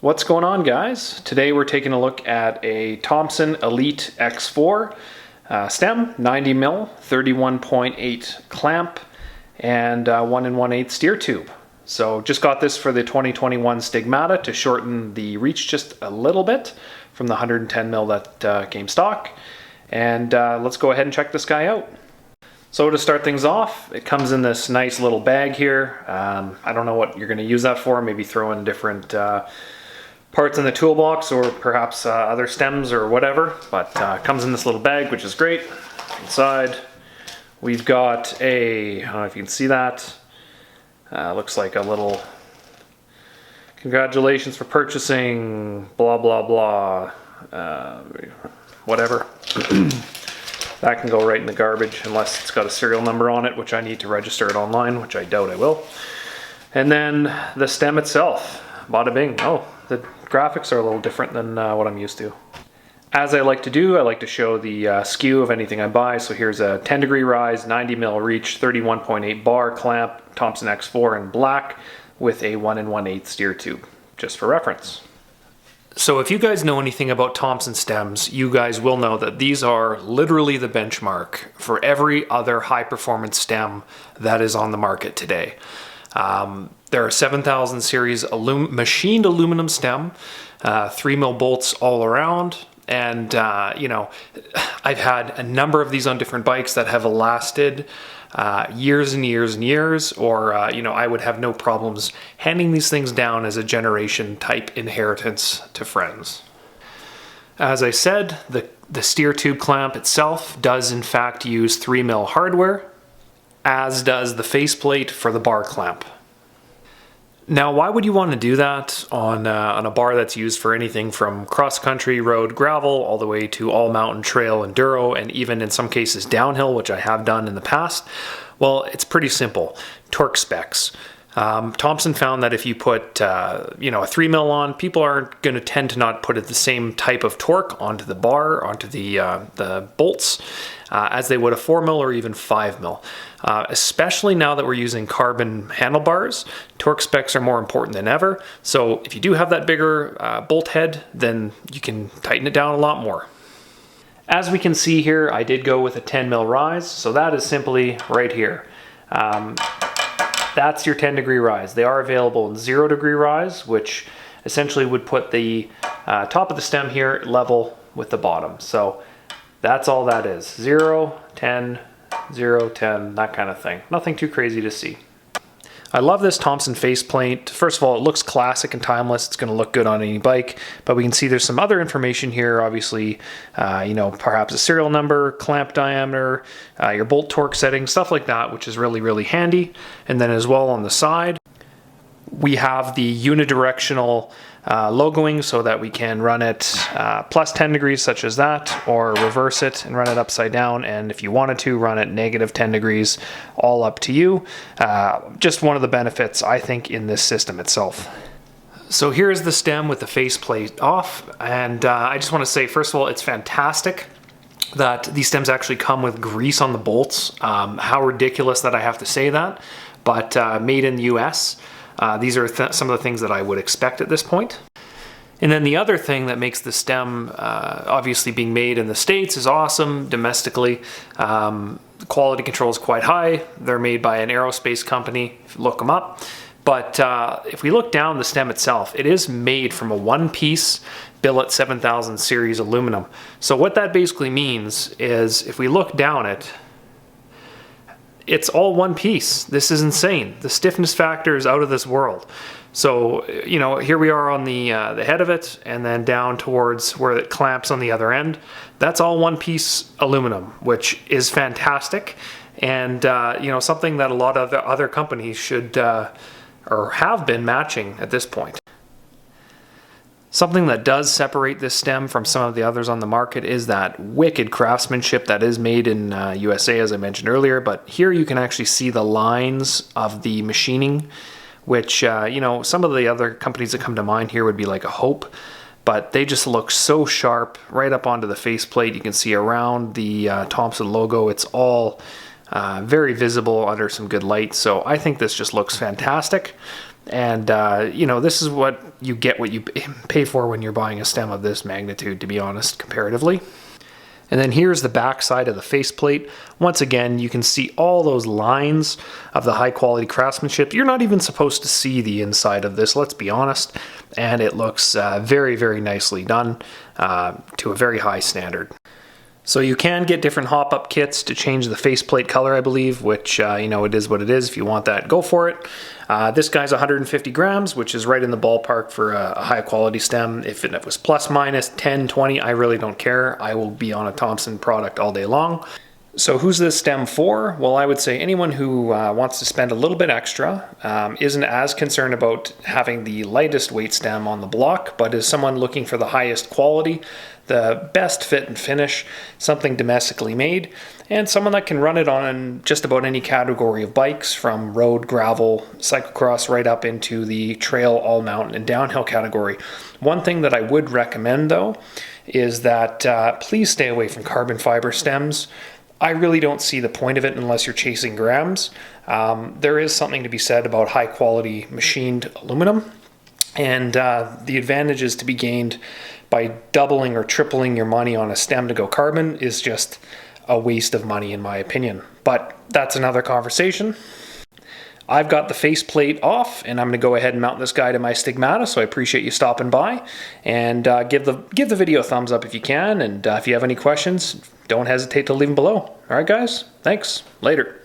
What's going on, guys? Today we're taking a look at a Thomson Elite X4 stem, 90mm, 31.8 clamp, and 1 1/8 steer tube. So just got this for the 2021 Stigmata to shorten the reach just a little bit from the 110mm that came stock. And let's go ahead and check this guy out. So to start things off, it comes in this nice little bag here. I don't know what you're going to use that for, maybe throw in different parts in the toolbox or perhaps other stems or whatever, but comes in this little bag, which is great. Inside we've got a, I don't know if you can see that, looks like a little congratulations for purchasing blah blah blah, whatever. That can go right in the garbage unless it's got a serial number on it, which I need to register it online, which I doubt I will. And then the stem itself, bada bing. Oh, the graphics are a little different than what I'm used to. As I like to do, I like to show the skew of anything I buy. So here's a 10-degree rise, 90mm reach, 31.8 bar clamp, Thomson X4 in black with a 1 1/8 steer tube, just for reference. So if you guys know anything about Thomson stems, you guys will know that these are literally the benchmark for every other high-performance stem that is on the market today. There are 7000 series machined aluminum stem, 3mm bolts all around, and you know, I've had a number of these on different bikes that have lasted years and years and years, or you know, I would have no problems handing these things down as a generation type inheritance to friends. As I said, the steer tube clamp itself does in fact use 3mm hardware, as does the faceplate for the bar clamp. Now, why would you want to do that on a bar that's used for anything from cross-country, road, gravel, all the way to all-mountain trail, enduro, and even in some cases downhill, which I have done in the past? Well, it's pretty simple. Torque specs. Thomson found that if you put you know, a 3mm on, people aren't going to tend to not put the same type of torque onto the bar, onto the bolts, as they would a 4mm or even 5mm. Especially now that we're using carbon handlebars, torque specs are more important than ever. So if you do have that bigger bolt head, then you can tighten it down a lot more. As we can see here, I did go with a 10mm rise, so that is simply right here. That's your 10-degree rise. They are available in 0-degree rise, which essentially would put the top of the stem here level with the bottom. So that's all that is. 0, 10, 0, 10, that kind of thing. Nothing too crazy to see. I love this Thomson faceplate. First of all, it looks classic and timeless. It's going to look good on any bike, but we can see there's some other information here. Obviously, you know, perhaps a serial number, clamp diameter, your bolt torque setting, stuff like that, which is really, really handy. And then as well on the side, we have the unidirectional logoing so that we can run it plus 10 degrees such as that, or reverse it and run it upside down, and if you wanted to run it negative 10 degrees, all up to you. Just one of the benefits, I think, in this system itself. So here's the stem with the faceplate off, and I just want to say, first of all, it's fantastic that these stems actually come with grease on the bolts. How ridiculous that I have to say that, but made in the US. These are some of the things that I would expect at this point. And then the other thing that makes the stem, obviously being made in the States, is awesome domestically. Quality control is quite high. They're made by an aerospace company, if you look them up. But if we look down the stem itself, it is made from a one-piece billet 7000 series aluminum. So what that basically means is, if we look down it, it's all one piece. This is insane. The stiffness factor is out of this world. So, you know, here we are on the head of it, and then down towards where it clamps on the other end. That's all one piece aluminum, which is fantastic, and you know, something that a lot of the other companies should or have been matching at this point. Something that does separate this stem from some of the others on the market is that wicked craftsmanship that is made in USA, as I mentioned earlier. But here you can actually see the lines of the machining, which, you know, some of the other companies that come to mind here would be like a Hope, but they just look so sharp right up onto the faceplate. You can see around the Thomson logo. It's all very visible under some good light. So I think this just looks fantastic. And, you know, this is what you get what you pay for when you're buying a stem of this magnitude, to be honest, comparatively. And then here's the back side of the faceplate. Once again, you can see all those lines of the high quality craftsmanship. You're not even supposed to see the inside of this, let's be honest. And it looks very, very nicely done to a very high standard. So you can get different hop-up kits to change the faceplate color, I believe, which, you know, it is what it is. If you want that, go for it. This guy's 150 grams, which is right in the ballpark for a high-quality stem. If it was plus minus 10, 20, I really don't care. I will be on a Thomson product all day long. So who's this stem for? Well, I would say anyone who wants to spend a little bit extra, isn't as concerned about having the lightest weight stem on the block, but is someone looking for the highest quality, the best fit and finish, something domestically made, and someone that can run it on just about any category of bikes, from road, gravel, cyclocross, right up into the trail, all mountain, and downhill category. One thing that I would recommend, though, is that please stay away from carbon fiber stems. I really don't see the point of it unless you're chasing grams. There is something to be said about high quality machined aluminum, and the advantages to be gained by doubling or tripling your money on a stem to go carbon is just a waste of money in my opinion. But that's another conversation. I've got the faceplate off, and I'm going to go ahead and mount this guy to my stigmata, so I appreciate you stopping by. And give the video a thumbs up if you can, and if you have any questions, don't hesitate to leave them below. All right, guys? Thanks. Later.